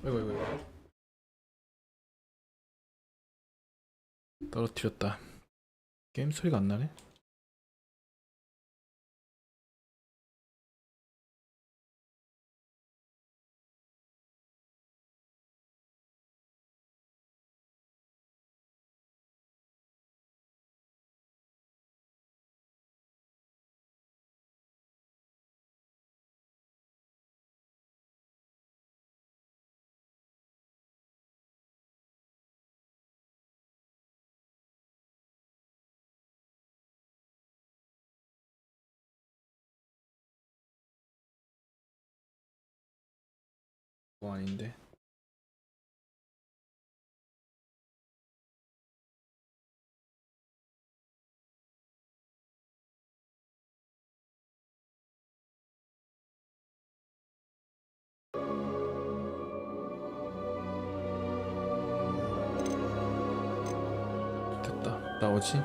아이고. 떨어뜨렸다. 게임 소리가 안 나네. 뭐 아닌데. 됐다. 나오지?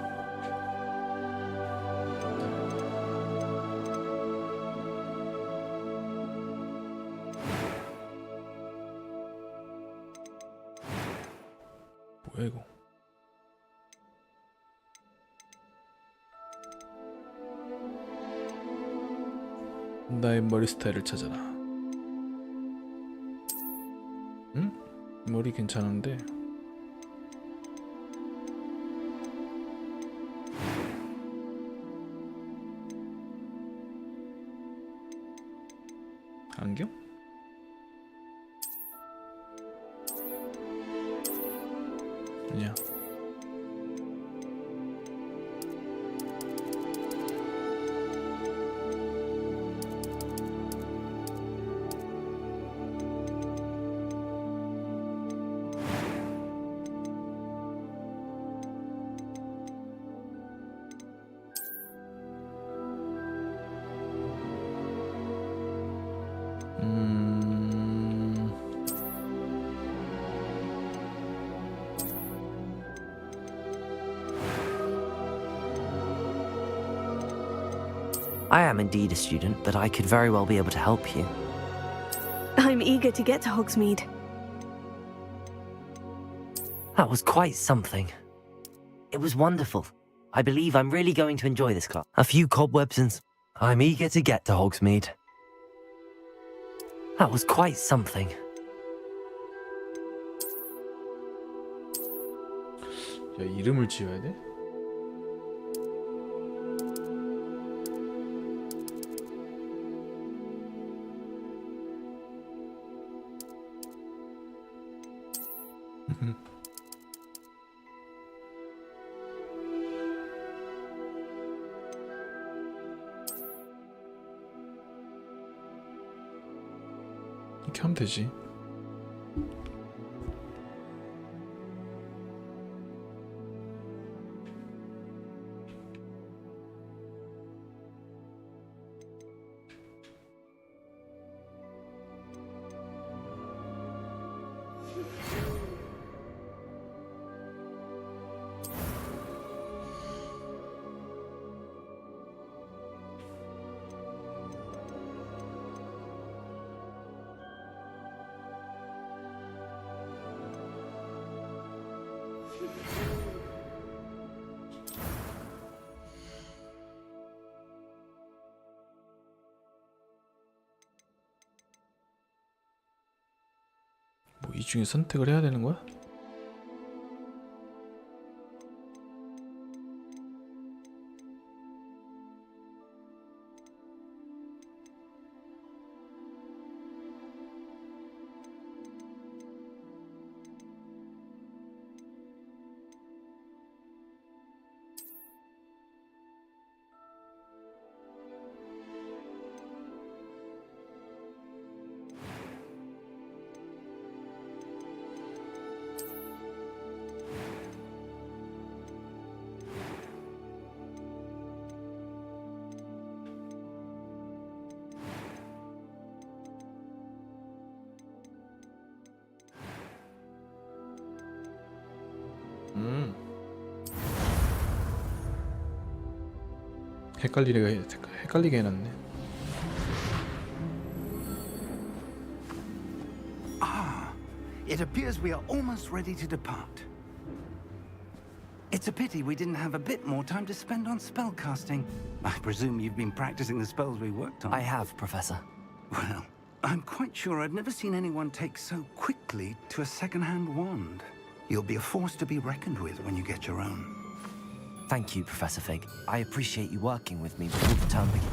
뭐야 이거? 나의 머리 스타일을 찾아라. 응? 머리 괜찮은데? 안경? 아니야. I am indeed a student, but I could very well be able to help you. I'm eager to get to Hogsmeade. That was quite something. It was wonderful. I believe I'm really going to enjoy this class. A few cobwebs and I'm eager to get to Hogsmeade. That was quite something. 야, 이름을 지어야 돼? 이렇게 하면 되지. 뭐 이 중에 선택을 해야 되는 거야? 헷갈리게 해놨네. It appears we are almost ready to depart. It's a pity we didn't have a bit more time to spend on spellcasting. I presume you've been practicing the spells we worked on. I have, Professor. Well, I'm quite sure I've never seen anyone take so quickly to a second-hand wand. You'll be a force to be reckoned with when you get your own. Thank you, Professor Fig. I appreciate you working with me before the term begins.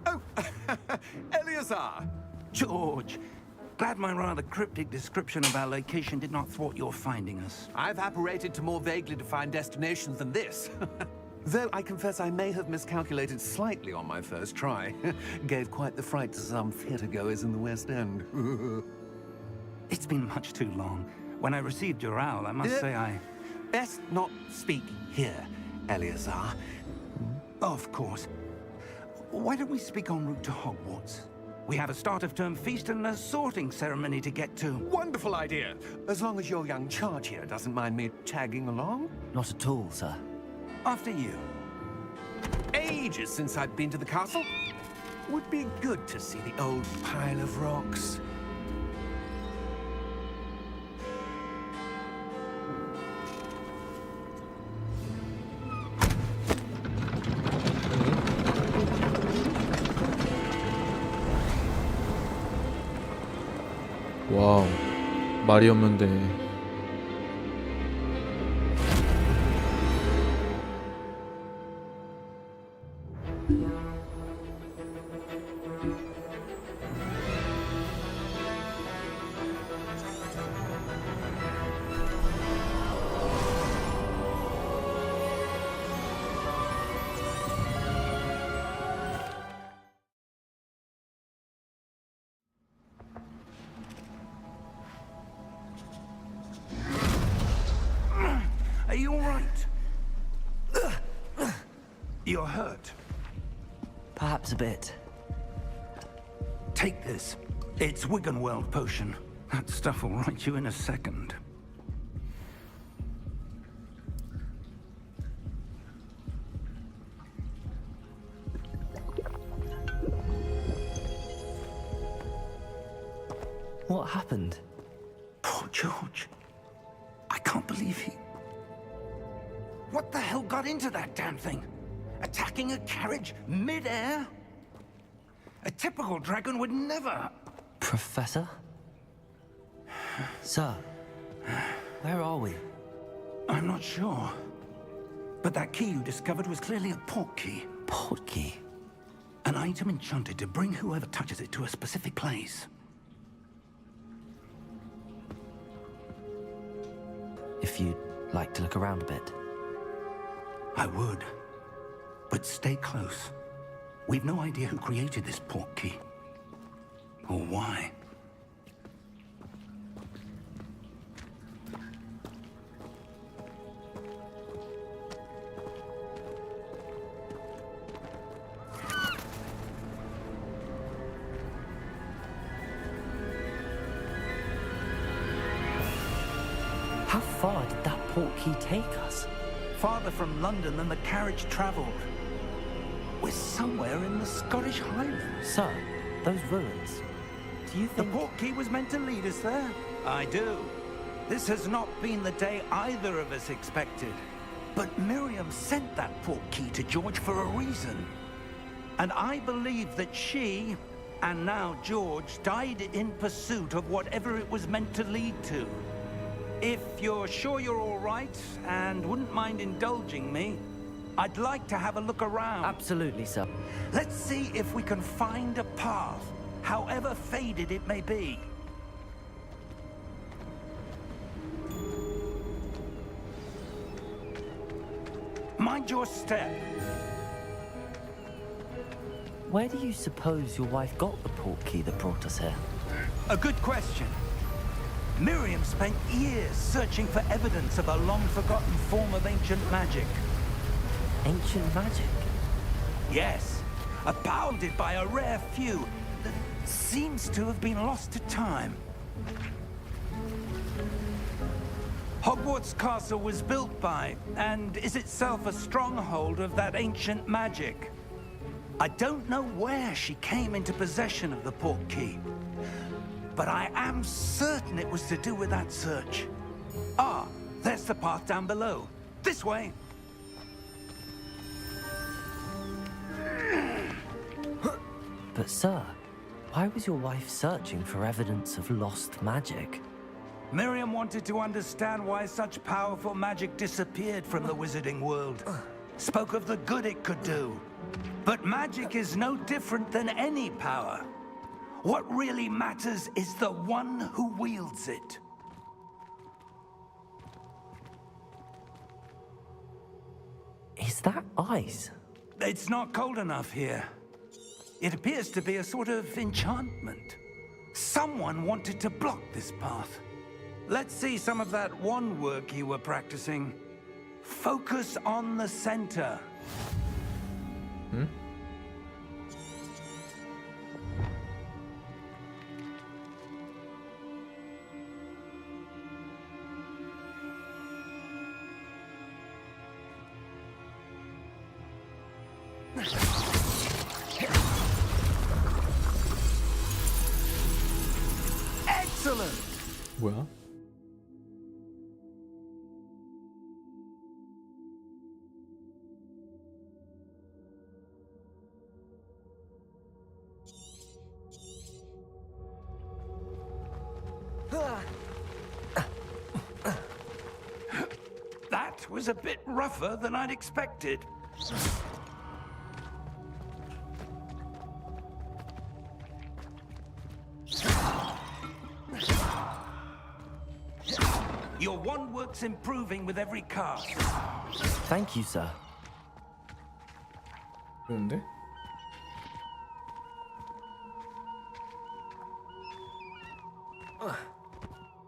Oh, Eleazar! George! Glad my rather cryptic description of our location did not thwart your finding us. I've apparated to more vaguely defined destinations than this. Though I confess I may have miscalculated slightly on my first try. Gave quite the fright to some theatre-goers in the West End. It's been much too long. When I received your owl, I must say I... Best not speak here, Eleazar. Of course. Why don't we speak en route to Hogwarts? We have a start-of-term feast and a sorting ceremony to get to. Wonderful idea! As long as your young charge here doesn't mind me tagging along. Not at all, sir. After you. Ages since I've been to the castle. Would be good to see the old pile of rocks. 와우, 말이 없는데. Are you all right? You're hurt. Perhaps a bit. Take this. It's Wiggenweld potion. That stuff will right you in a second. What happened? Poor George. I can't believe he... What the hell got into that damn thing? Attacking a carriage mid-air? A typical dragon would never... Professor? Sir, where are we? I'm not sure. But that key you discovered was clearly a port key. Port key? An item enchanted to bring whoever touches it to a specific place. If you'd like to look around a bit. I would. But stay close. We've no idea who created this port key. Or why. How far did that port key take us? Farther from London than the carriage traveled. We're somewhere in the Scottish Highlands. Sir, those ruins. Do you The think... port key was meant to lead us there? I do. This has not been the day either of us expected. But Miriam sent that port key to George for a reason. And I believe that she, and now George, died in pursuit of whatever it was meant to lead to. If you're sure you're all right, and wouldn't mind indulging me, I'd like to have a look around. Absolutely, sir. Let's see if we can find a path, however faded it may be. Mind your step. Where do you suppose your wife got the port key that brought us here? A good question. Miriam spent years searching for evidence of a long-forgotten form of ancient magic. Ancient magic? Yes, abounded by a rare few that seems to have been lost to time. Hogwarts Castle was built by, and is itself a stronghold of that ancient magic. I don't know where she came into possession of the port key, but I am certain it was to do with that search. Ah, there's the path down below. This way. But sir, why was your wife searching for evidence of lost magic? Miriam wanted to understand why such powerful magic disappeared from the wizarding world. Spoke of the good it could do. But magic is no different than any power. What really matters is the one who wields it. Is that ice? It's not cold enough here. It appears to be a sort of enchantment. Someone wanted to block this path. Let's see some of that wand work you were practicing. Focus on the center. Excellent! 뭐야? That was a bit rougher than I'd expected. Your wand work's improving with every cast. Thank you, sir. 좋은데?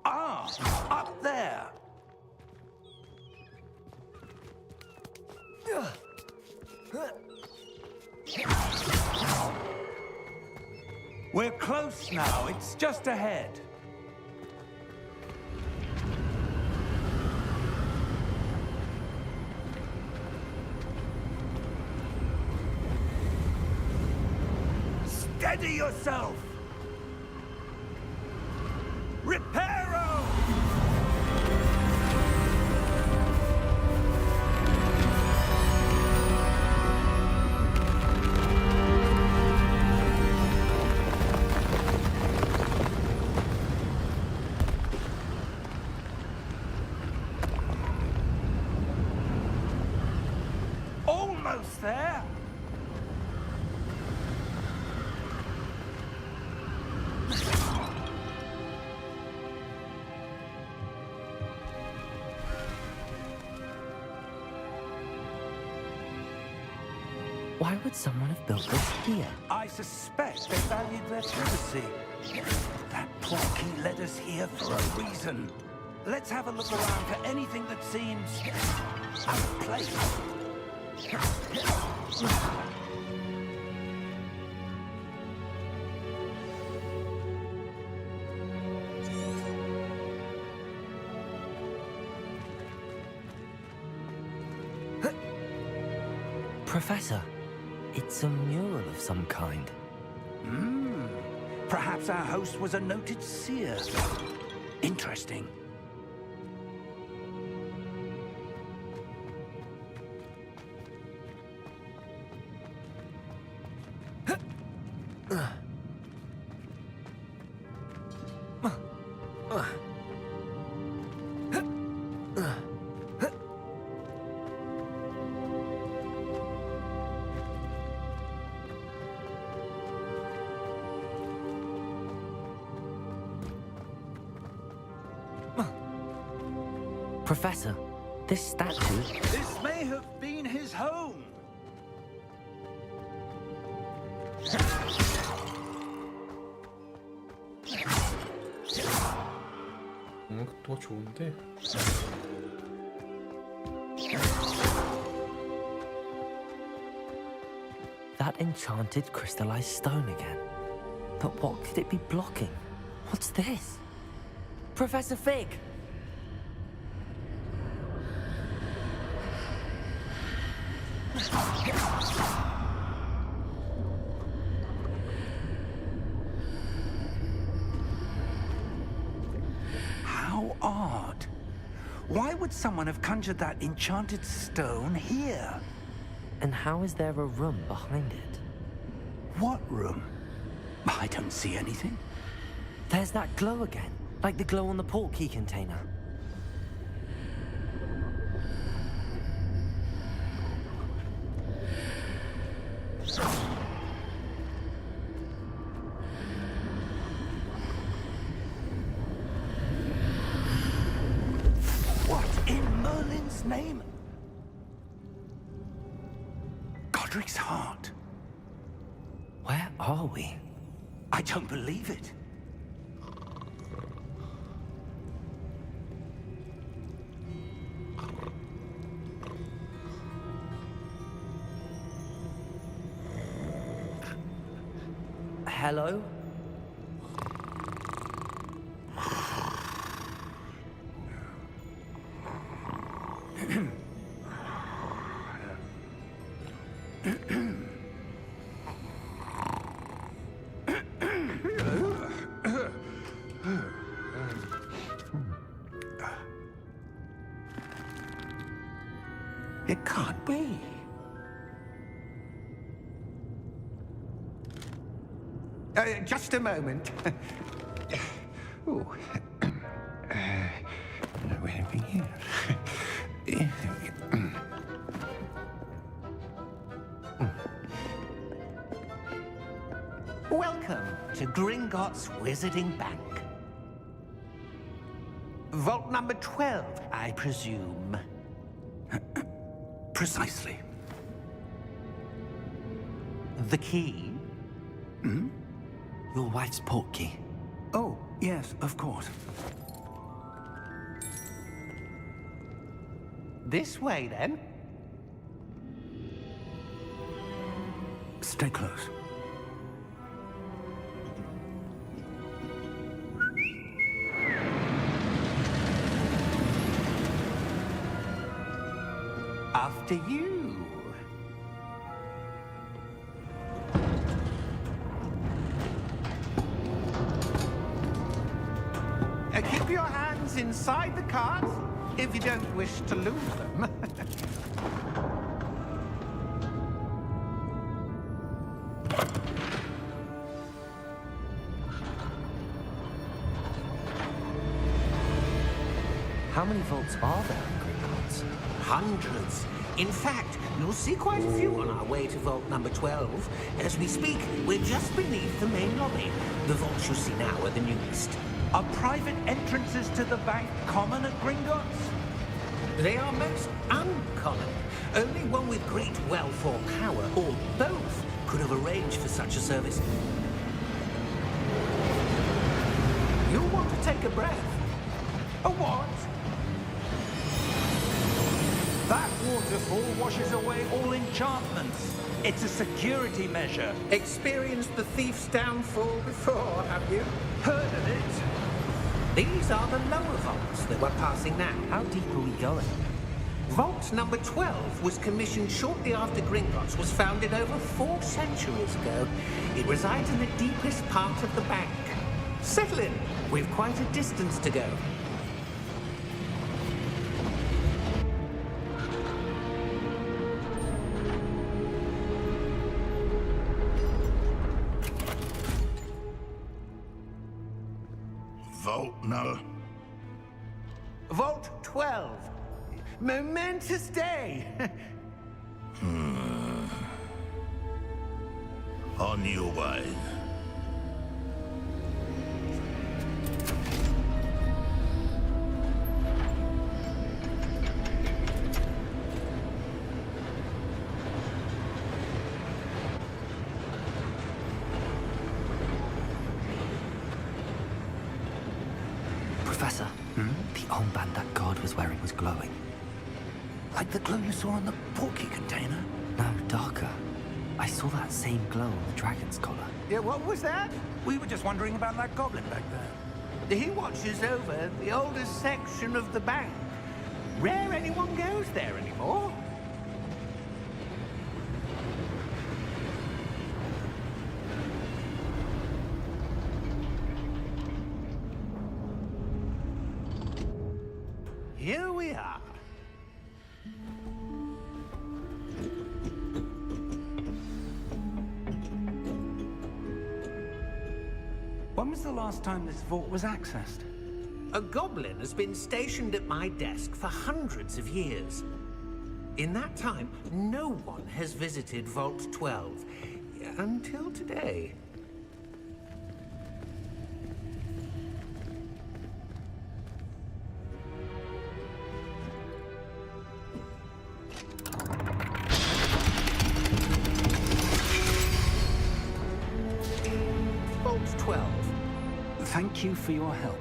Ah, up there. We're close now. It's just ahead. Steady yourself! Reparo! Almost there! Why would someone have built this here? I suspect they valued their privacy. That poor key led us here for a reason. Let's have a look around for anything that seems out of place. Professor, it's a mural of some kind. Perhaps our host was a noted seer. Interesting. Professor, this statue... This may have been his home. 더 좋은데? That enchanted crystallized stone again. But what could it be blocking? What's this? Professor Fig! odd. Why would someone have conjured that enchanted stone here? And how is there a room behind it? What room? I don't see anything. There's that glow again, like the glow on the portkey container. What in Merlin's name? Godric's heart. Where are we? I don't believe it. Hello? It can't be. Just a moment. Ooh. Anything here? Welcome to Gringotts Wizarding Bank. Vault number 12, I presume. Precisely. The key? Your wife's portkey. Oh, yes, of course. This way, then. Stay close. After you. Keep your hands inside the cart if you don't wish to lose them. How many vaults are there in Gringotts? Hundreds. In fact, you'll see quite a few on our way to vault number 12. As we speak, we're just beneath the main lobby. The vaults you see now are the newest. Are private entrances to the bank common at Gringotts? They are most uncommon. Only one with great wealth or power, or both, could have arranged for such a service. You'll want to take a breath. A what? That waterfall washes away all enchantments. It's a security measure. Experienced the thief's downfall before, have you? Heard of it? These are the lower vaults that we're passing now. How deep are we going? Vault number 12 was commissioned shortly after Gringotts was founded over 4 centuries ago. It resides in the deepest part of the bank. Settle in. We've quite a distance to go. Vault no. Vault 12. Momentous day. On your way. Professor, the armband that guard was wearing was glowing. Like the glow you saw on the portkey container? No, darker. I saw that same glow on the dragon's collar. Yeah, what was that? We were just wondering about that goblin back there. He watches over the oldest section of the bank. Rare anyone goes there anymore. here we are. When was the last time this vault was accessed? A goblin has been stationed at my desk for hundreds of years. In that time, no one has visited Vault 12 until today. Vault 12. Thank you for your help.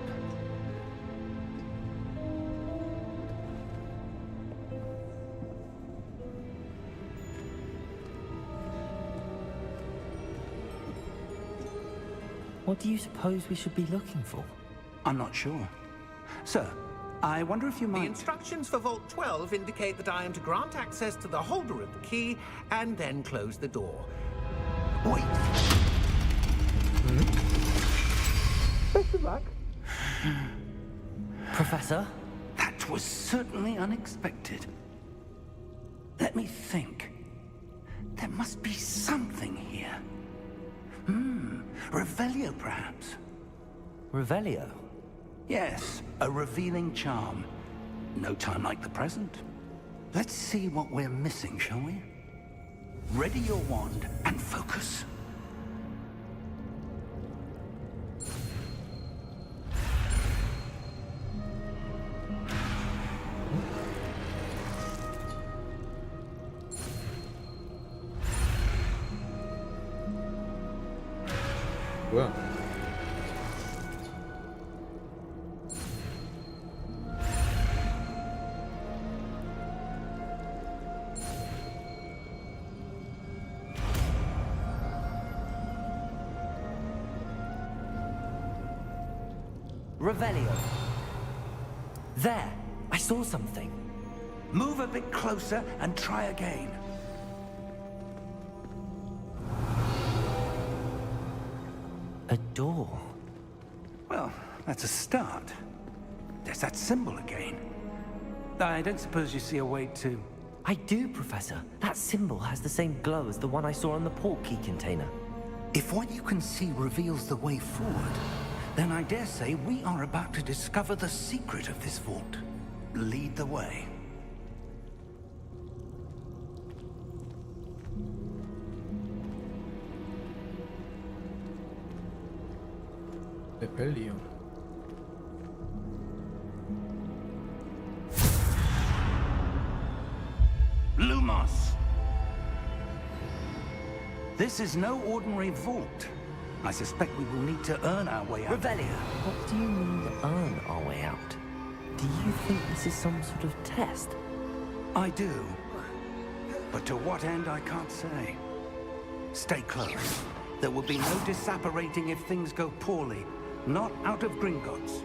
What do you suppose we should be looking for? I'm not sure. Sir, I wonder if you The might... instructions for Vault 12 indicate that I am to grant access to the holder of the key and then close the door. Wait! Best of luck. Professor? That was certainly unexpected. Let me think. There must be something here. Revelio, perhaps? Revelio? Yes, a revealing charm. No time like the present. Let's see what we're missing, shall we? Ready your wand and focus. 뭐야? Revelio. There! I saw something. Move a bit closer and try again. A door. Well, that's a start. There's that symbol again. I don't suppose you see a way to... I do, Professor. That symbol has the same glow as the one I saw on the port key container. If what you can see reveals the way forward, then I dare say we are about to discover the secret of this vault. Lead the way. 레벨리온. Lumos! This is no ordinary vault. I suspect we will need to earn our way out. Revelio! What do you mean, earn our way out? Do you think this is some sort of test? I do. But to what end, I can't say. Stay close. There will be no disapparating if things go poorly. Not out of Gringotts.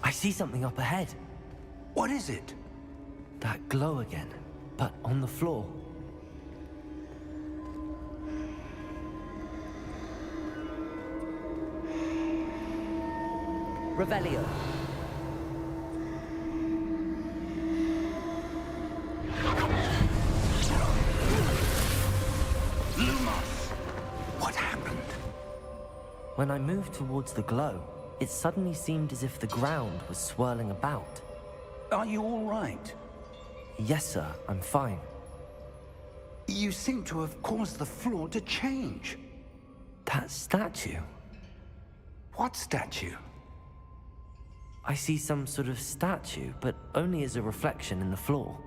I see something up ahead. What is it? That glow again, but on the floor. Revelio. Lumos! What happened? When I moved towards the glow, it suddenly seemed as if the ground was swirling about. Are you all right? Yes, sir, I'm fine. You seem to have caused the floor to change. That statue. What statue? I see some sort of statue, but only as a reflection in the floor.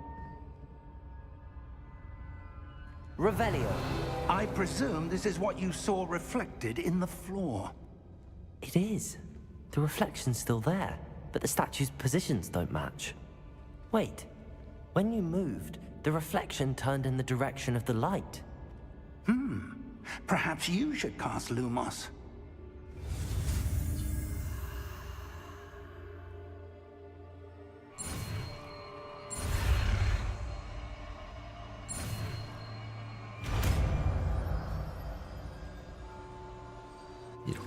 Revelio. I presume this is what you saw reflected in the floor. It is. The reflection's still there, but the statue's positions don't match. Wait. When you moved, the reflection turned in the direction of the light. Perhaps you should cast Lumos.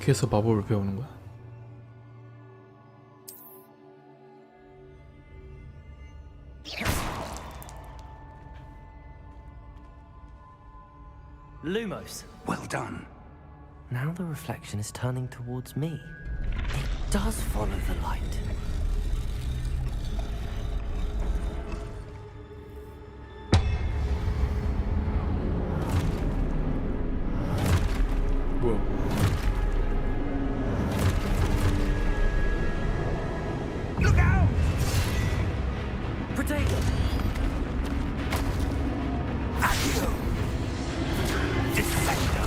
어떻게 해서 마법을 배우는 거야? Lumos. Well done. Now the reflection is turning towards me. It does follow the light. 뭐야? Look out! Protego! Accio! Descendo!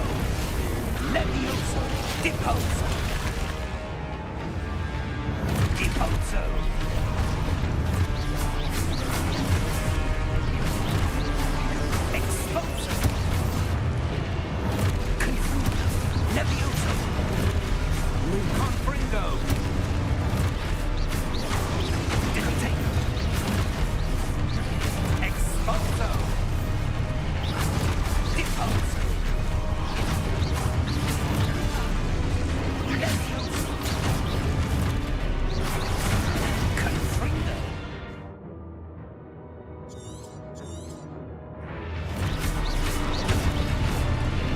Levioso! Deposo! Deposo! Exposo! Confundo! Levioso! Confringo! Dictator! Exposo! Deposo! Levioso! Confringo!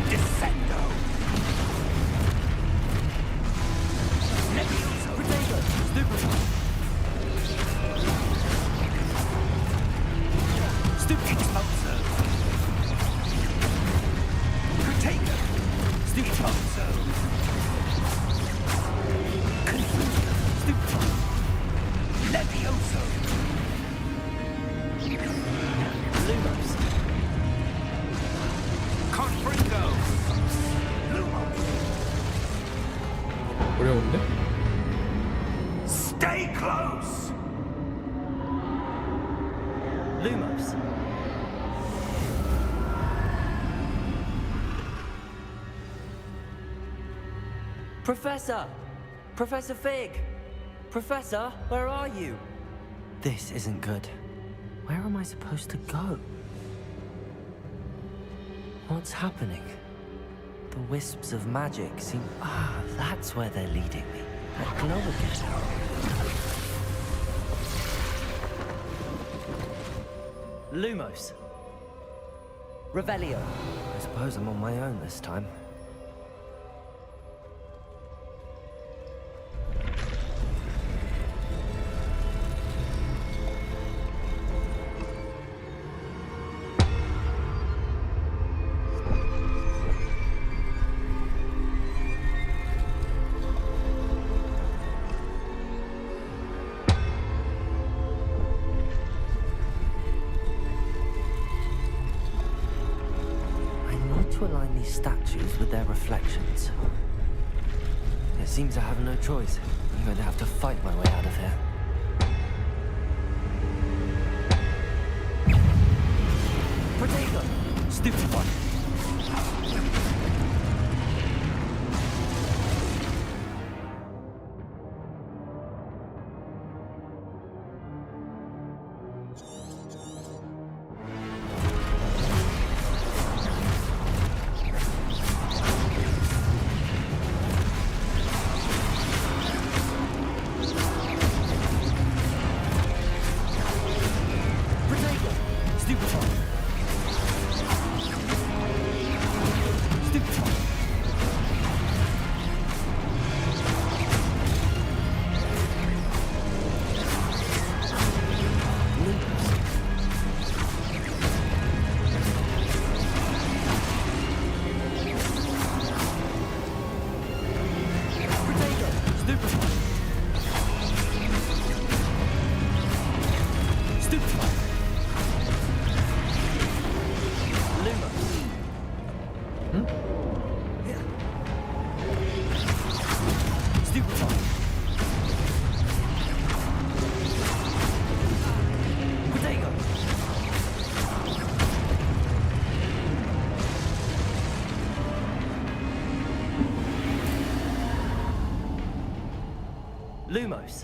Descendo! Levioso! Protego! Stupefy! Exposo! Protego! Deposo! Confundo! Stupefy! Levioso! Lumos. Confringo! Lumos! 어려운데? Stay close! Lumos. Professor! Professor Fig! Professor, where are you? This isn't good. Where am I supposed to go? What's happening? The wisps of magic seem... Ah, that's where they're leading me. That glow again. Lumos. Revelio. I suppose I'm on my own this time. To align these statues with their reflections. It seems I have no choice. I'm going to have to fight my way out of here. Protego! Stupid one! Protego! Stupid one! Stupid one! Protego! Stupid one! Stupid one! Lumos. Stupid one. Protego. Lumos.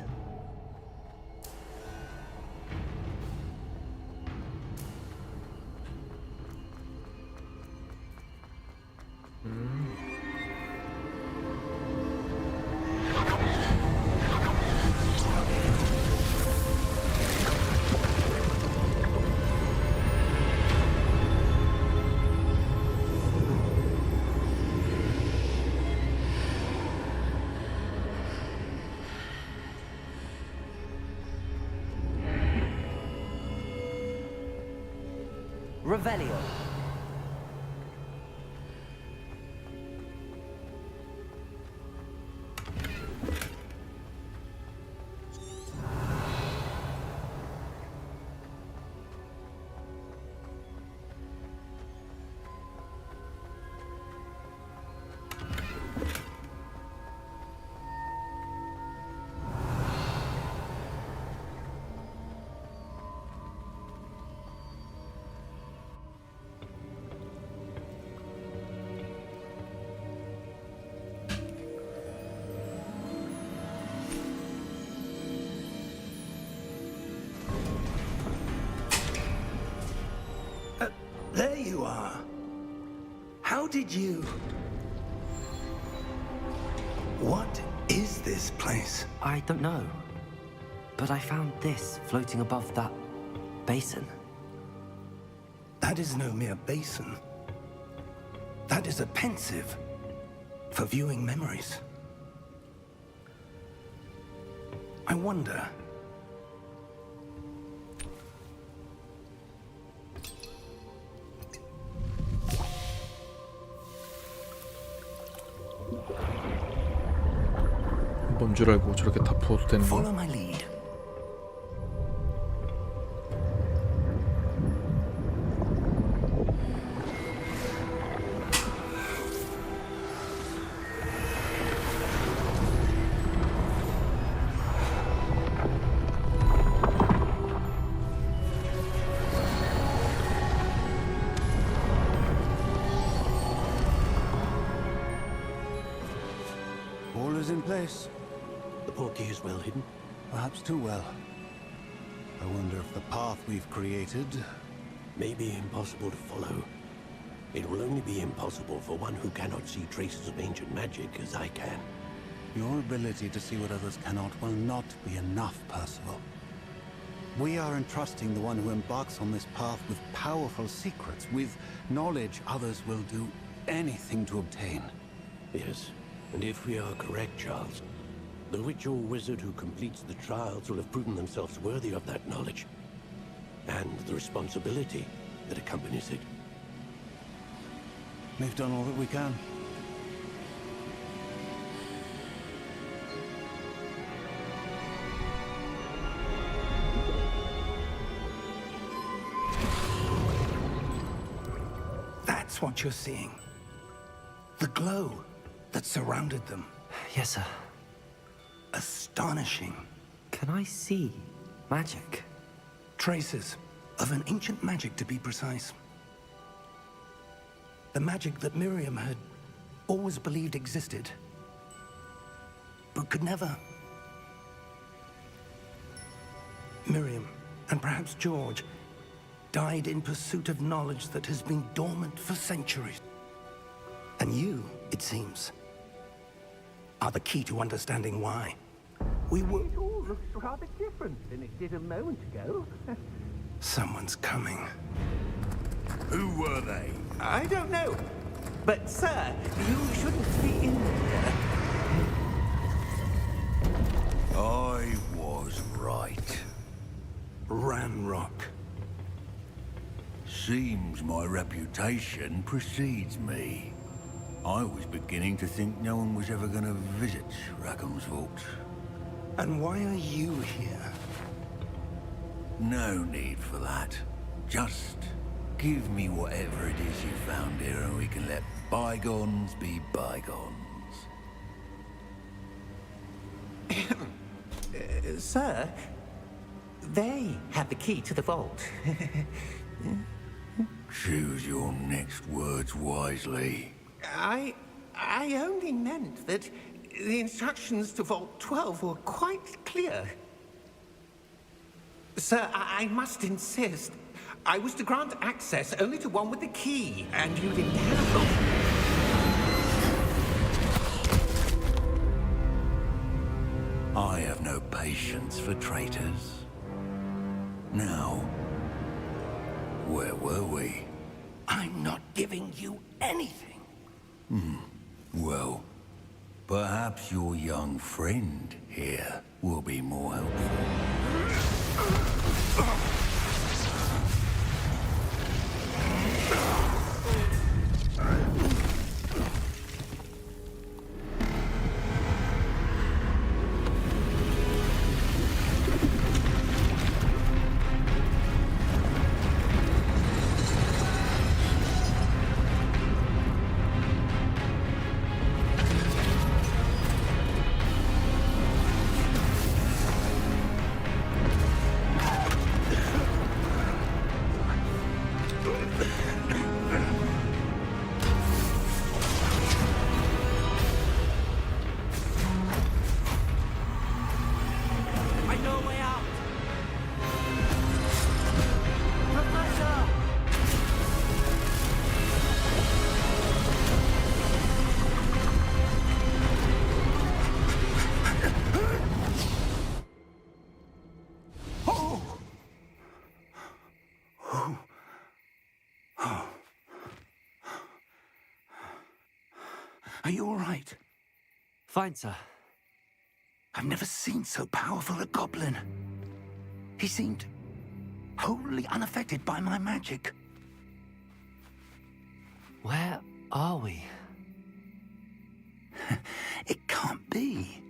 Revelio. There you are. How did you... What is this place? I don't know. But I found this floating above that basin. That is no mere basin. That is a pensive for viewing memories. I wonder... 뭔 줄 알고 저렇게 다 부어도 되는 Follow 거야? my lead. All is in place. The portkey is well hidden. Perhaps too well. I wonder if the path we've created... May be impossible to follow. It will only be impossible for one who cannot see traces of ancient magic as I can. Your ability to see what others cannot will not be enough, Percival. We are entrusting the one who embarks on this path with powerful secrets, with knowledge others will do anything to obtain. Yes, and if we are correct, Charles, the witch or wizard who completes the trials will have proven themselves worthy of that knowledge. And the responsibility that accompanies it. We've done all that we can. That's what you're seeing. The glow that surrounded them. Yes, sir. Astonishing. Can I see magic? Traces of an ancient magic, to be precise. The magic that Miriam had always believed existed, but could never. Miriam, and perhaps George, died in pursuit of knowledge that has been dormant for centuries. And you, it seems, are the key to understanding why. We were... It all looks rather different than it did a moment ago. Someone's coming. Who were they? I don't know. But, sir, you shouldn't be in here. I was right. Ranrock. Seems my reputation precedes me. I was beginning to think no one was ever going to visit Rackham's vault. And why are you here? No need for that. Just give me whatever it is you found here and we can let bygones be bygones. Sir, they have the key to the vault. Choose your next words wisely. I only meant that the instructions to Vault 12 were quite clear. Sir, I must insist. I was to grant access only to one with the key, and you didn't have them. I have no patience for traitors. Now, where were we? I'm not giving you anything. Well, perhaps your young friend here will be more helpful. Are you all right? Fine, sir. I've never seen so powerful a goblin. He seemed wholly unaffected by my magic. Where are we? It can't be.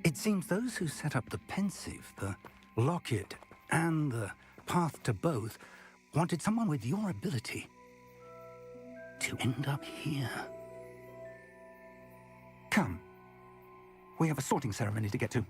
It seems those who set up the pensive, the locket, and the path to both wanted someone with your ability to end up here. Come. We have a sorting ceremony to get to.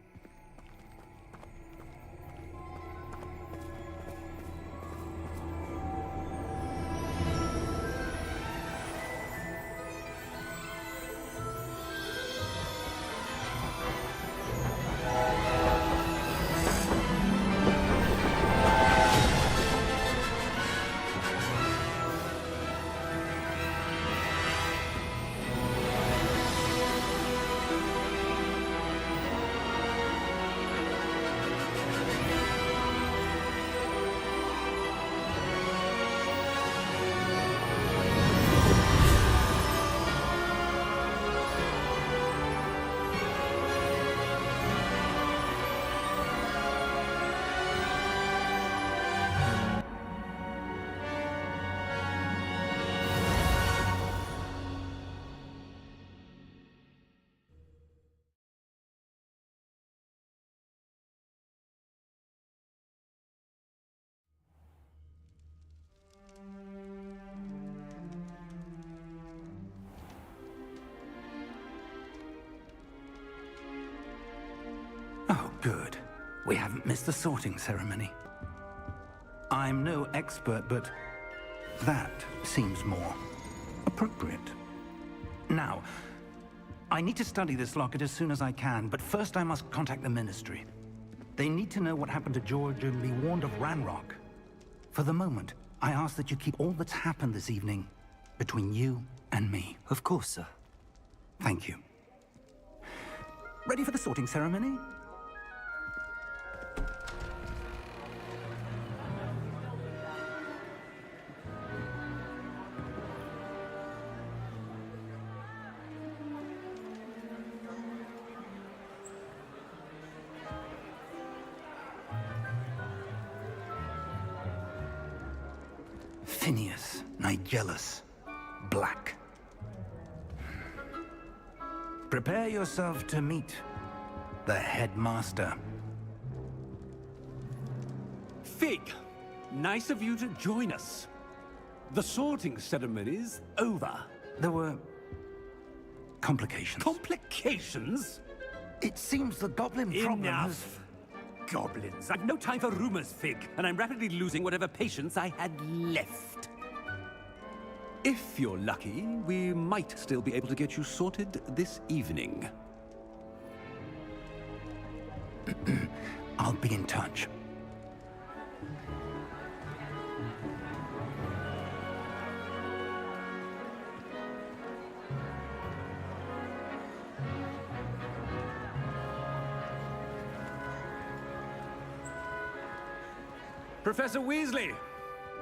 Oh, good. We haven't missed the sorting ceremony. I'm no expert, but that seems more appropriate. Now, I need to study this locket as soon as I can, but first I must contact the Ministry. They need to know what happened to George and be warned of Ranrock. For the moment, I ask that you keep all that's happened this evening between you and me. Of course, sir. Thank you. Ready for the sorting ceremony? Phineas, Nigellus, Black. Prepare yourself to meet the headmaster. Fig, nice of you to join us. The sorting ceremony's over. There were complications. Complications? It seems the goblin problem has... Enough. Goblins. I've no time for rumors, Fig, and I'm rapidly losing whatever patience I had left. If you're lucky, we might still be able to get you sorted this evening. I'll be in touch. Professor Weasley,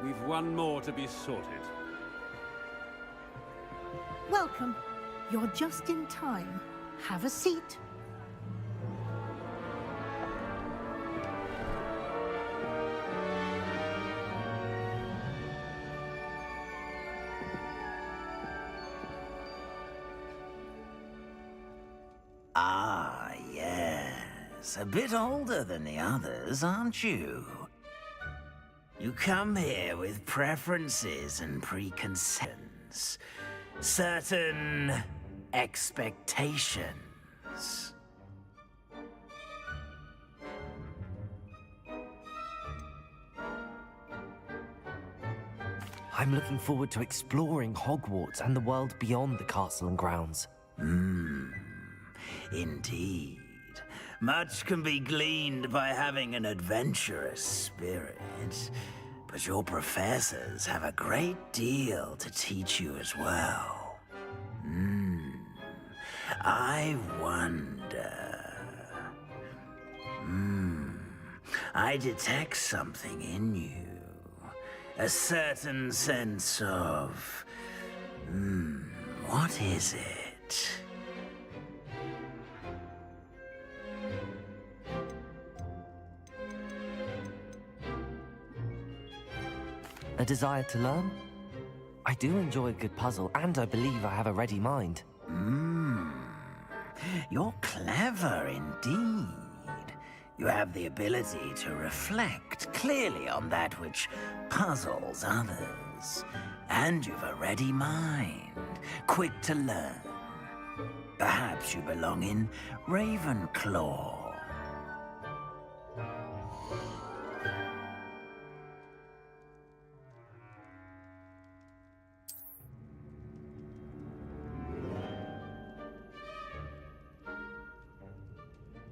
we've one more to be sorted. Welcome. You're just in time. Have a seat. Ah, yes. A bit older than the others, aren't you? You come here with preferences and preconceptions. Certain expectations. I'm looking forward to exploring Hogwarts and the world beyond the castle and grounds. Indeed. Much can be gleaned by having an adventurous spirit, but your professors have a great deal to teach you as well. I wonder... I detect something in you. A certain sense of... What is it? A desire to learn? I do enjoy a good puzzle, and I believe I have a ready mind. You're clever indeed. You have the ability to reflect clearly on that which puzzles others. And you've a ready mind, quick to learn. Perhaps you belong in Ravenclaw.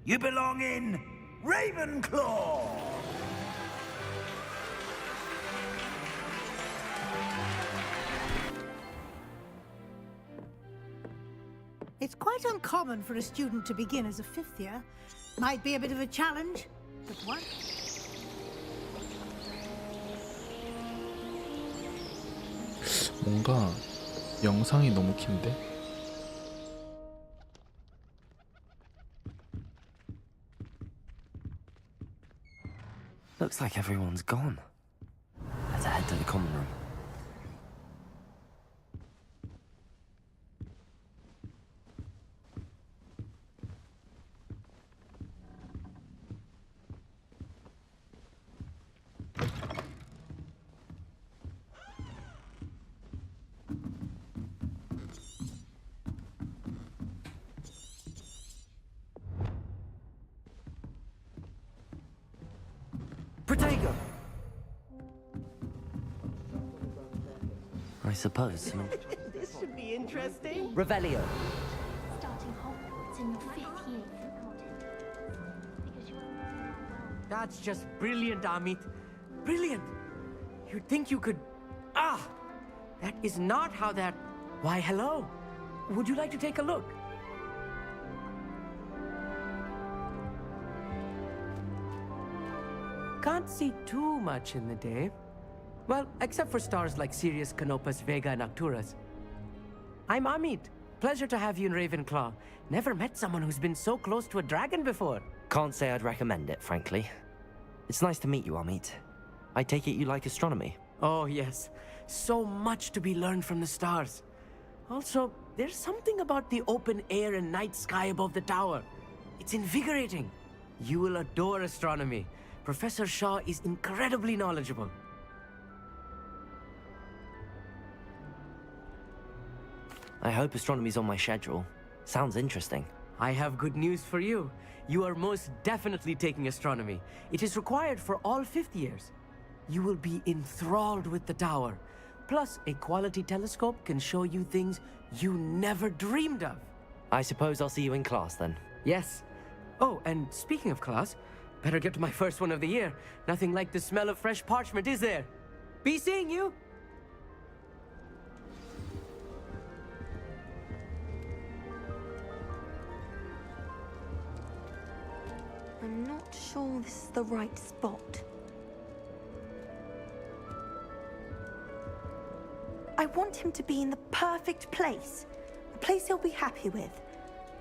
You belong in Ravenclaw! It's quite uncommon for a student to begin as a fifth year. Might be a bit of a challenge, but what? 뭔가 영상이 너무 긴데? Looks like everyone's gone. Let's head to the common room. Protego! I suppose. This should be interesting. Revelio. Starting Hogwarts in your 5th year. That's just brilliant, Amit. Brilliant. You'd think you could... Ah! That is not how that... Why, hello. Would you like to take a look? Can't see too much in the day. Well, except for stars like Sirius, Canopus, Vega, and Arcturus. I'm Amit. Pleasure to have you in Ravenclaw. Never met someone who's been so close to a dragon before. Can't say I'd recommend it, frankly. It's nice to meet you, Amit. I take it you like astronomy. Oh, yes. So much to be learned from the stars. Also, there's something about the open air and night sky above the tower. It's invigorating. You will adore astronomy. Professor Shaw is incredibly knowledgeable. I hope astronomy's on my schedule. Sounds interesting. I have good news for you. You are most definitely taking astronomy. It is required for all 5th years. You will be enthralled with the tower. Plus, a quality telescope can show you things you never dreamed of. I suppose I'll see you in class then. Yes. Oh, and speaking of class, better get to my first one of the year. Nothing like the smell of fresh parchment, is there? Be seeing you! I'm not sure this is the right spot. I want him to be in the perfect place. A place he'll be happy with.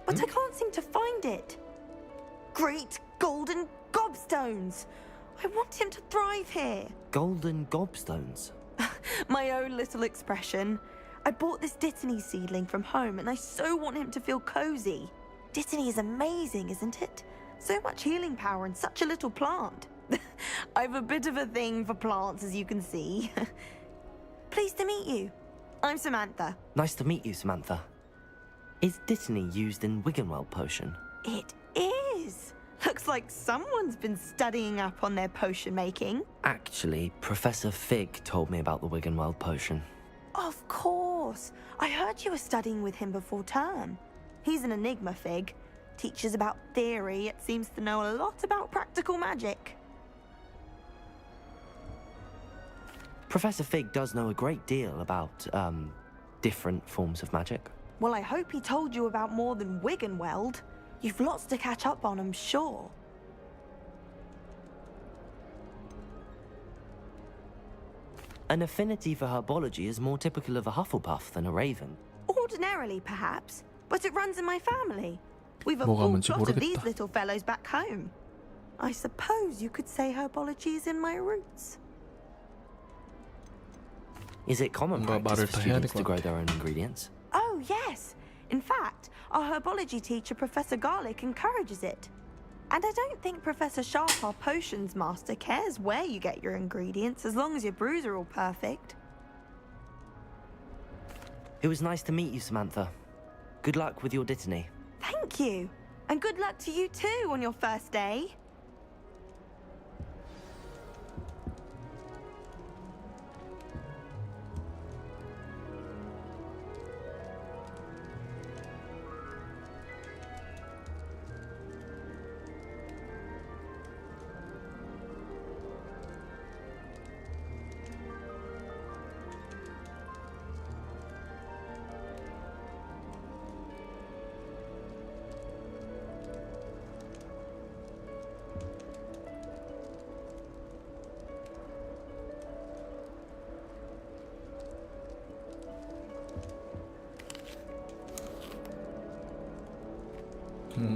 But I can't seem to find it. Great golden gobstones! I want him to thrive here. Golden gobstones? My own little expression. I bought this Dittany seedling from home and I so want him to feel cozy. Dittany is amazing, isn't it? So much healing power in such a little plant. I've a bit of a thing for plants, as you can see. Pleased to meet you. I'm Samantha. Nice to meet you, Samantha. Is Dittany used in Wiggenweld potion? It is. Looks like someone's been studying up on their potion making. Actually, Professor Fig told me about the Wiggenweld potion. Of course. I heard you were studying with him before term. He's an enigma, Fig. Teaches about theory, it seems to know a lot about practical magic. Professor Fig does know a great deal about, different forms of magic. Well, I hope he told you about more than Wiggenweld. You've lots to catch up on, I'm sure. An affinity for herbology is more typical of a Hufflepuff than a Raven. Or Ordinarily, perhaps, but it runs in my family. We've a 뭐가 full 뭔지 plot of these 모르겠다. little fellows back home. I suppose you could say herbology is in my roots. Is it common 뭔가 practice 말을 for 다 해야 될 students to 것 grow 같아. their own ingredients? Oh, yes. In fact, our herbology teacher, Professor Garlic, encourages it. And I don't think Professor Sharp, our potions master, cares where you get your ingredients as long as your brews are all perfect. It was nice to meet you, Samantha. Good luck with your dittany. Thank you. And good luck to you too on your first day.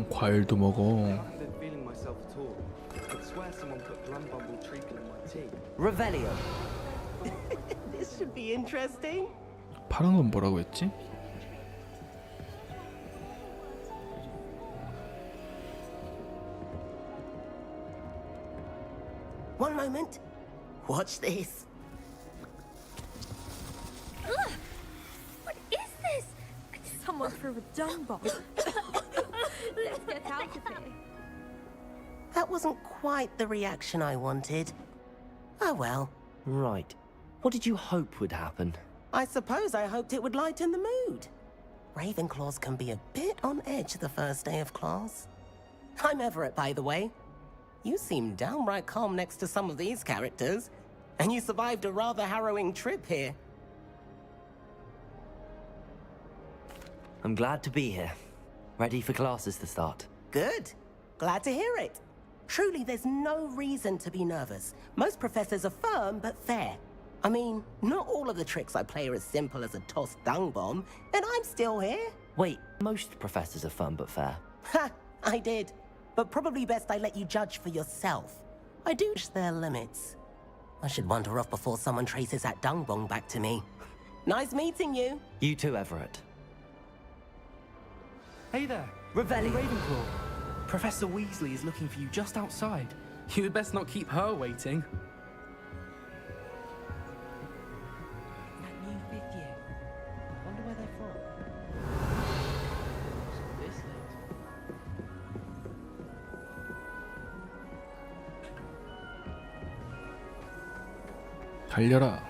과일도 먹어. haven't been feeling myself at all. I swear someone put glumbumble treacle in my tea. Revelio. This should be interesting. 파란 건 뭐라고 했지? One moment. Watch this. What is this? Someone threw a dung bomb. Let's get out of here. That wasn't quite the reaction I wanted. Oh well. Right. What did you hope would happen? I suppose I hoped it would lighten the mood. Ravenclaws can be a bit on edge the first day of class. I'm Everett, by the way. You seem downright calm next to some of these characters, and you survived a rather harrowing trip here. I'm glad to be here. Ready for classes to start. Good. Glad to hear it. Truly, there's no reason to be nervous. Most professors are firm but fair. I mean, not all of the tricks I play are as simple as a tossed dung bomb, and I'm still here. Wait, most professors are fun but fair. Ha! I did. But probably best I let you judge for yourself. I do push their limits. I should wander off before someone traces that dung bomb back to me. Nice meeting you. You too, Everett. Hey there, Revelli. Ravenclaw. Professor Weasley is looking for you just outside. You had best not keep her waiting. That new fifth year. Wonder where they're from. This 달려라.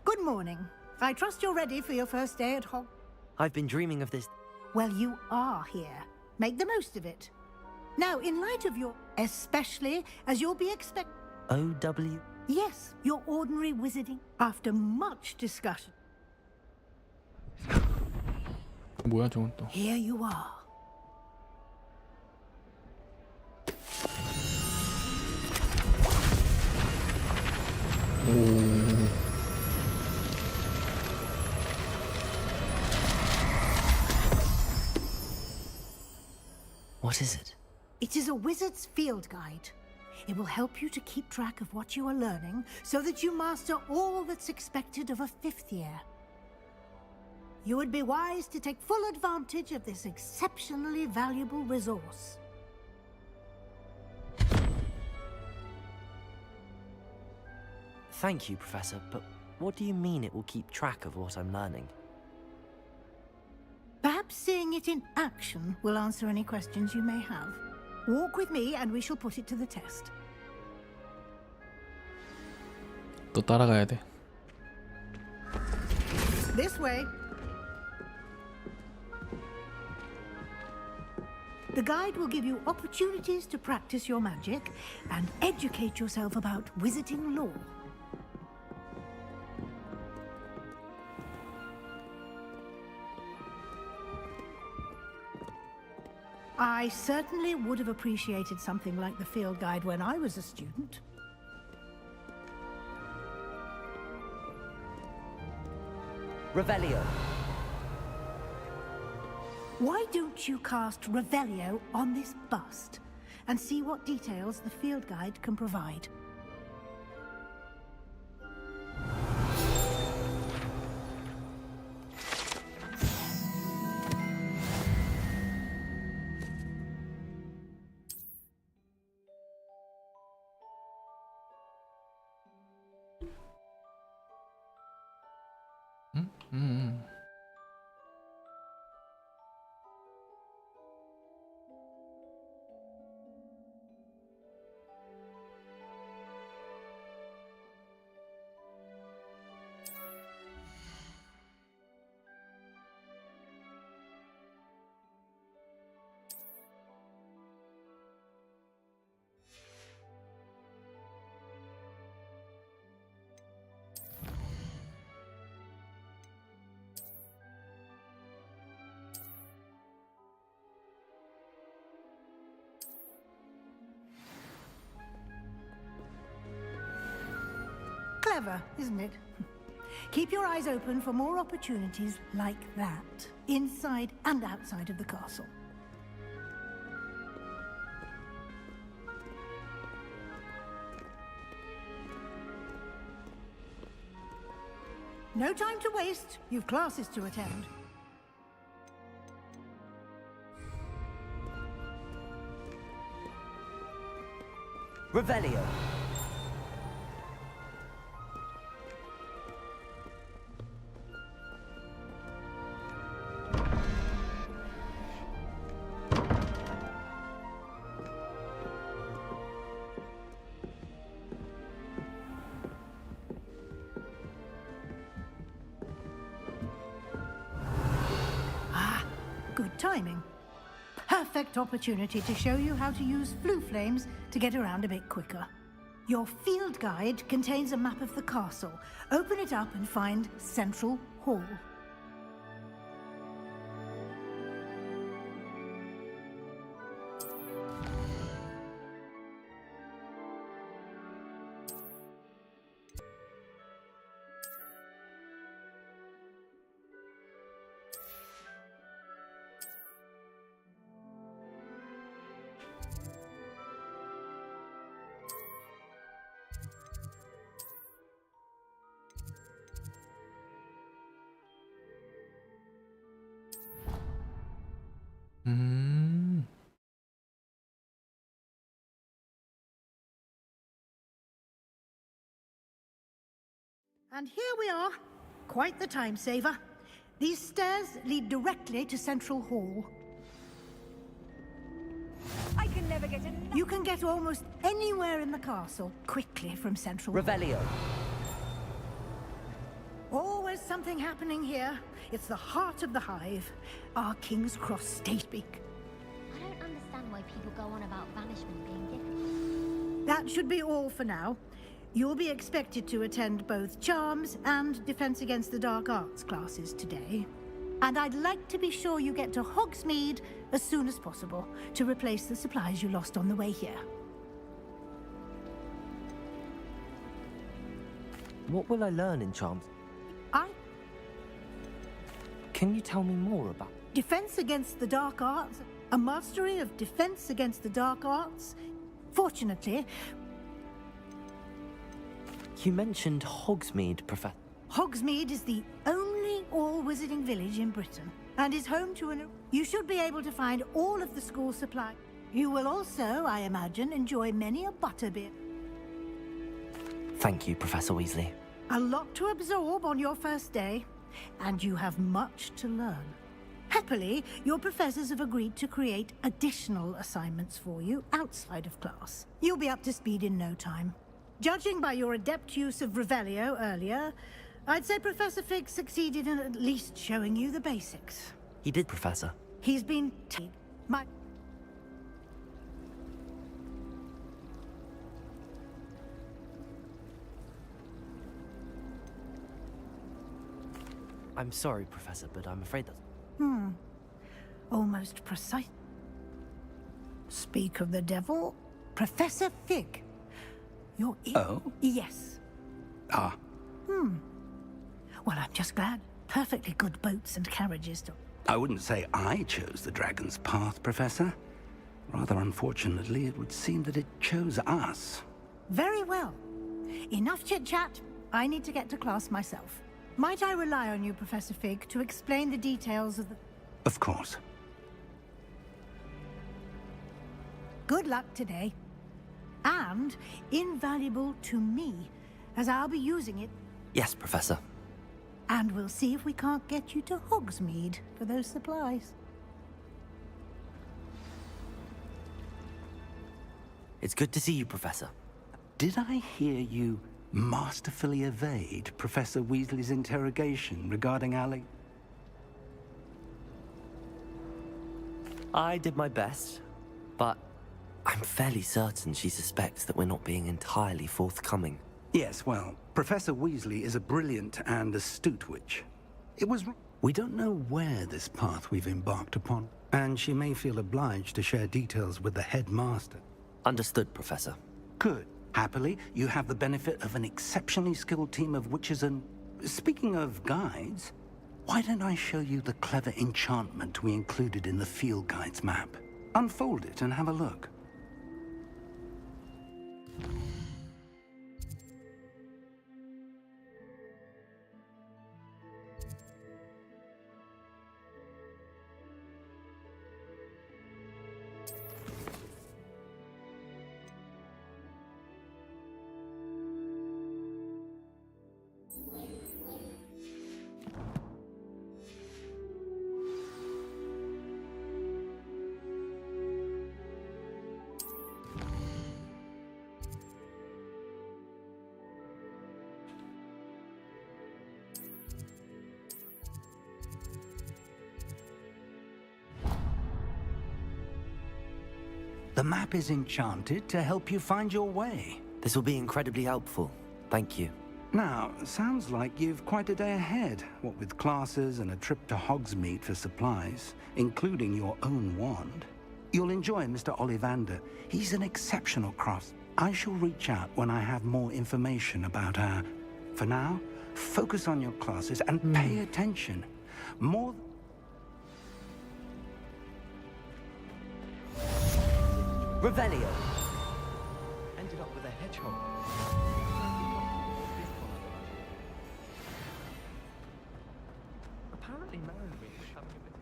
Good morning. I trust you're ready for your first day at Hog. I've been dreaming of this. Well, you are here. Make the most of it. Now, in light of your... especially as you'll be OW? Yes, your ordinary wizarding. After much discussion. 뭐야 저건 또. Here you are. 오. What is it? It is a wizard's field guide. It will help you to keep track of what you are learning so that you master all that's expected of a fifth year. You would be wise to take full advantage of this exceptionally valuable resource. Thank you, Professor, but what do you mean it will keep track of what I'm learning? Perhaps seeing it in action will answer any questions you may have. Walk with me and we shall put it to the test. 또 따라가야 돼. This way. The guide will give you opportunities to practice your magic and educate yourself about wizarding lore. I certainly would have appreciated something like the field guide when I was a student. Revelio. Why don't you cast Revelio on this bust and see what details the field guide can provide? Clever, isn't it? Keep your eyes open for more opportunities like that, inside and outside of the castle. No time to waste. You've classes to attend. Revelio. Good timing. Perfect opportunity to show you how to use flue flames to get around a bit quicker. Your field guide contains a map of the castle. Open it up and find Central Hall. And here we are. Quite the time saver. These stairs lead directly to Central Hall. I can never get enough. You can get almost anywhere in the castle quickly from Central Hall. Revelio. Always something happening here. It's the heart of the hive. Our King's Cross state speak. I don't understand why people go on about banishment being difficult. That should be all for now. You'll be expected to attend both Charms and Defense Against the Dark Arts classes today. And I'd like to be sure you get to Hogsmeade as soon as possible to replace the supplies you lost on the way here. What will I learn in Charms? Can you tell me more about... Defense Against the Dark Arts? A mastery of Defense Against the Dark Arts? Fortunately... You mentioned Hogsmeade, Professor. Hogsmeade is the only all-wizarding village in Britain, and is home to an... You should be able to find all of the school supply. You will also, I imagine, enjoy many a butterbeer. Thank you, Professor Weasley. A lot to absorb on your first day, and you have much to learn. Happily, your professors have agreed to create additional assignments for you outside of class. You'll be up to speed in no time. Judging by your adept use of Revelio earlier, I'd say Professor Fig succeeded in at least showing you the basics. He did, Professor. He's been... I'm sorry, Professor, but I'm afraid that's... Almost precise. Speak of the devil, Professor Fig. You're... Oh? Yes. Ah. Well, I'm just glad. perfectly good boats and carriages to... I wouldn't say I chose the dragon's path, Professor. Rather unfortunately, it would seem that it chose us. Very well. Enough chit-chat. I need to get to class myself. Might I rely on you, Professor Fig, to explain the details of the... Of course. Good luck today. And invaluable to me, as I'll be using it. Yes, Professor. And we'll see if we can't get you to Hogsmeade for those supplies. It's good to see you, Professor. Did I hear you masterfully evade Professor Weasley's interrogation regarding Ali? I did my best, but I'm fairly certain she suspects that we're not being entirely forthcoming. Yes, well, Professor Weasley is a brilliant and astute witch. We don't know where this path we've embarked upon, and she may feel obliged to share details with the headmaster. Understood, Professor. Good. Happily, you have the benefit of an exceptionally skilled team of witches and... Speaking of guides, why don't I show you the clever enchantment we included in the field guide's map? Unfold it and have a look. The map is enchanted to help you find your way. This will be incredibly helpful. Thank you. Now, sounds like you've quite a day ahead, what with classes and a trip to Hogsmeade for supplies, including your own wand. You'll enjoy Mr. Ollivander. He's an exceptional craftsman. I shall reach out when I have more information about her. For now, focus on your classes and pay attention. More... Revelio. Ended up with a hedgehog. Apparently Marrowbridge was having a bit.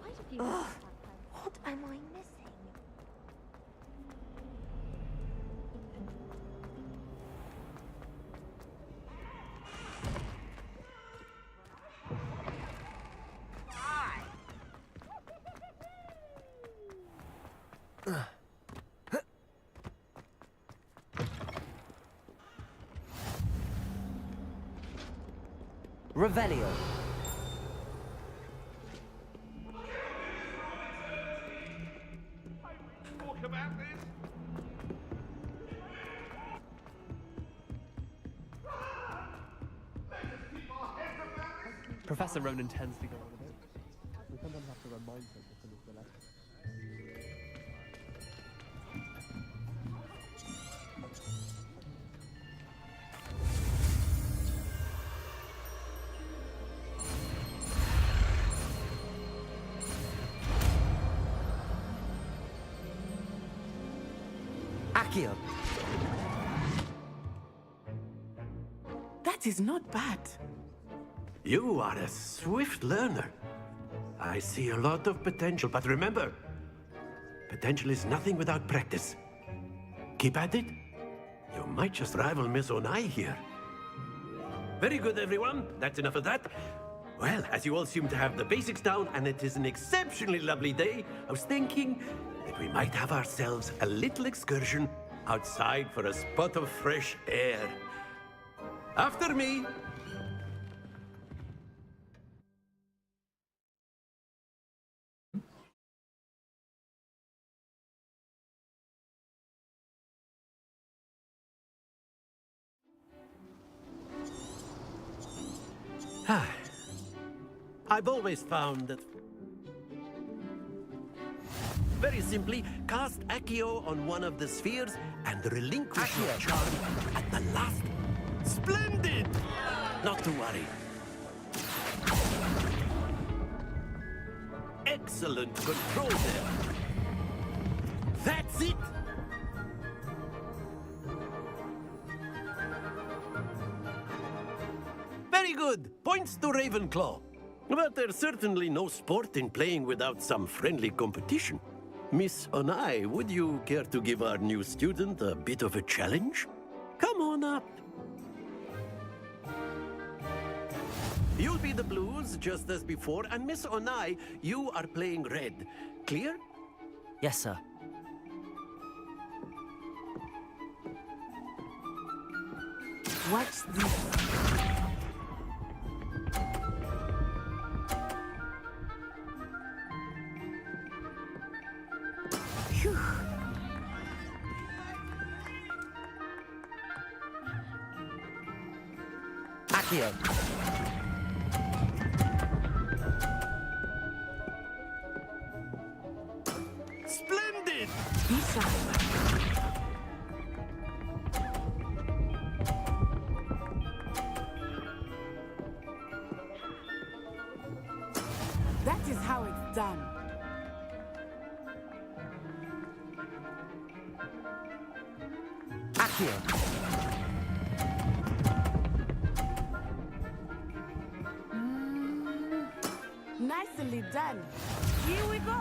Quite a few. What am I missing? Revelio. Professor Ronan tends to go on a bit. We sometimes have to remind him to finish the lesson. Accio. That is not bad. You are a swift learner. I see a lot of potential, but remember, potential is nothing without practice. Keep at it. You might just rival Miss Onai here. Very good, everyone. That's enough of that. Well, as you all seem to have the basics down, and it is an exceptionally lovely day, I was thinking that we might have ourselves a little excursion outside for a spot of fresh air. After me. I've always found that... Very simply, cast Accio on one of the spheres and relinquish your charm at the last... Splendid! Not to worry. Excellent control there. That's it! Very good. Points to Ravenclaw. But there's certainly no sport in playing without some friendly competition. Miss Onai, would you care to give our new student a bit of a challenge? Come on up. You'll be the blues, just as before, and Miss Onai, you are playing red. Clear? Yes, sir. Watch this. Phew. Accio. Splendid! Bisa. That is how it's done. Accio. Nicely done. Here we go.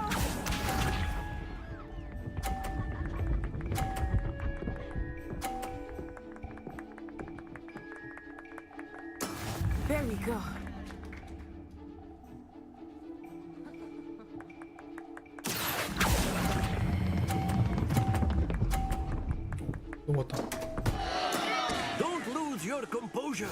There we go. 넘어갔다. Don't lose your composure.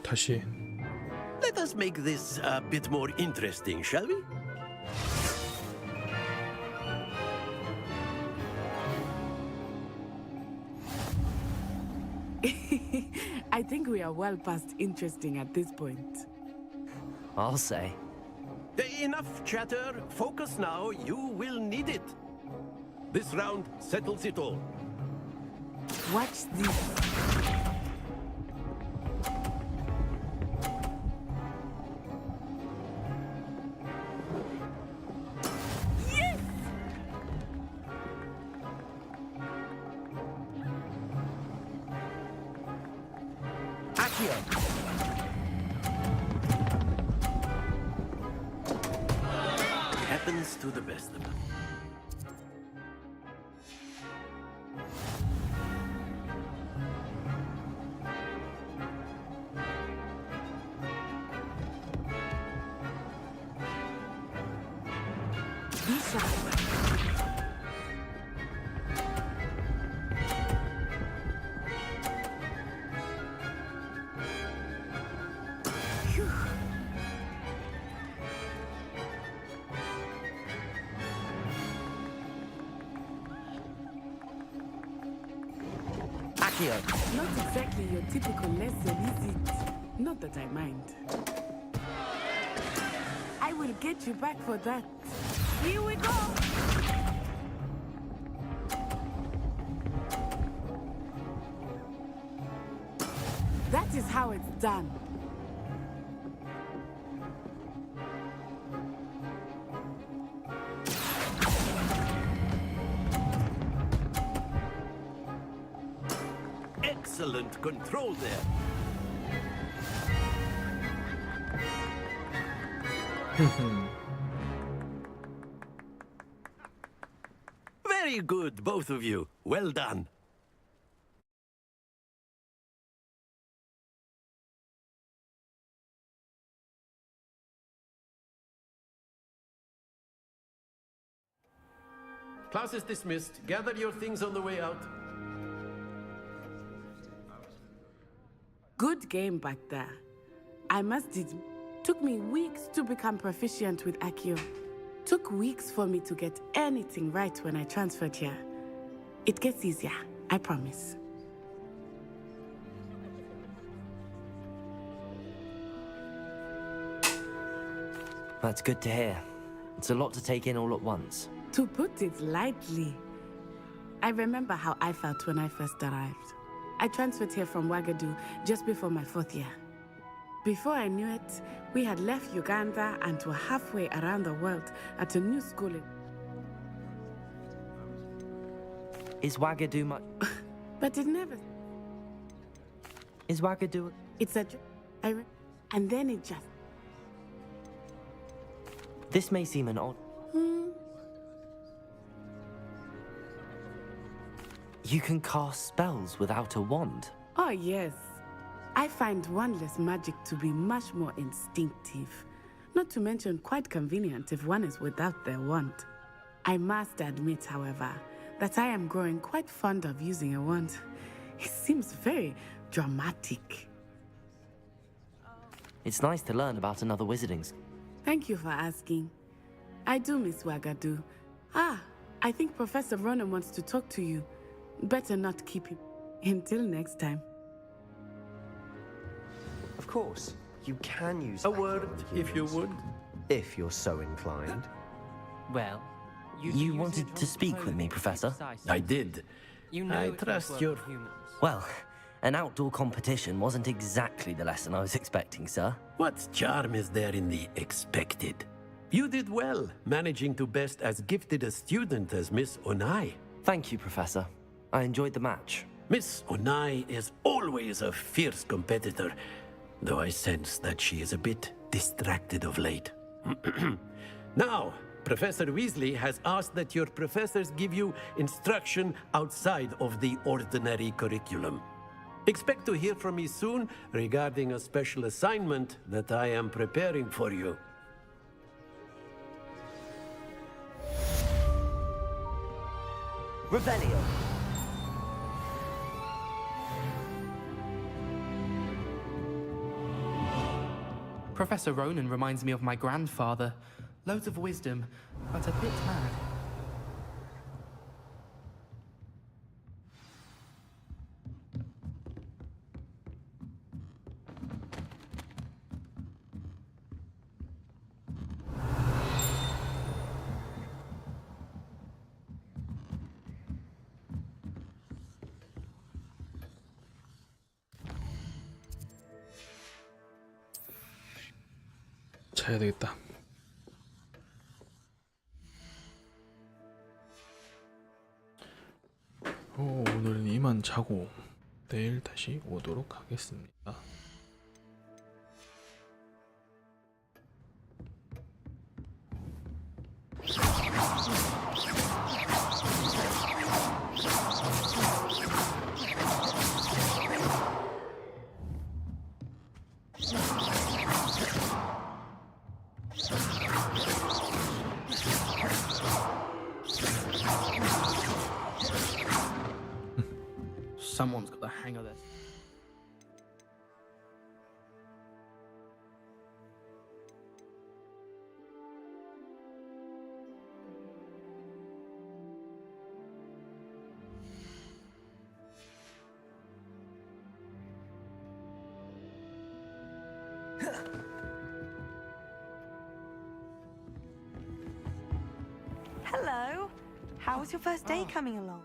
다시. Let us make this a bit more interesting, shall we? I think we are well past interesting at this point. I'll say. Enough chatter. Focus now. You will need it. This round settles it all. Watch this. Yes! Accio. Happens to the best of us. Bisa. Phew. Accio. Not exactly your typical lesson, is it? Not that I mind. I will get you back for that. Here we go! That is how it's done. Excellent control there. Very good, both of you. Well done. Class is dismissed. Gather your things on the way out. Good game back there. I must admit, took me weeks to become proficient with Accio. Took weeks for me to get anything right when I transferred here. It gets easier, I promise. That's good to hear. It's a lot to take in all at once. To put it lightly, I remember how I felt when I first arrived. I transferred here from Ouagadougou just before my 4th year. Before I knew it, we had left Uganda and were halfway around the world at a new school in... Is Ouagadougou much... But it never... Is Ouagadougou... It's a... And then it just... This may seem an odd... You can cast spells without a wand. Oh, yes. I find wandless magic to be much more instinctive. Not to mention quite convenient if one is without their wand. I must admit, however, that I am growing quite fond of using a wand. It seems very dramatic. It's nice to learn about another wizarding school. Thank you for asking. I do miss Ouagadougou. I think Professor Ronan wants to talk to you. Better not keep him. Until next time. Of course, you can use a word, if you would. If you're so inclined. Well, you wanted to speak with me, Professor? I did. I trust your... Well, an outdoor competition wasn't exactly the lesson I was expecting, sir. What charm is there in the expected? You did well, managing to best as gifted a student as Miss Onai. Thank you, Professor. I enjoyed the match. Miss Onai is always a fierce competitor, though I sense that she is a bit distracted of late. Now, Professor Weasley has asked that your professors give you instruction outside of the ordinary curriculum. Expect to hear from me soon regarding a special assignment that I am preparing for you. Revelio. Professor Ronan reminds me of my grandfather. Loads of wisdom, but a bit mad. 자야 되겠다. 오늘은 이만 자고 내일 다시 오도록 하겠습니다. Someone's got the hang of this. Hello. How's your first day coming along?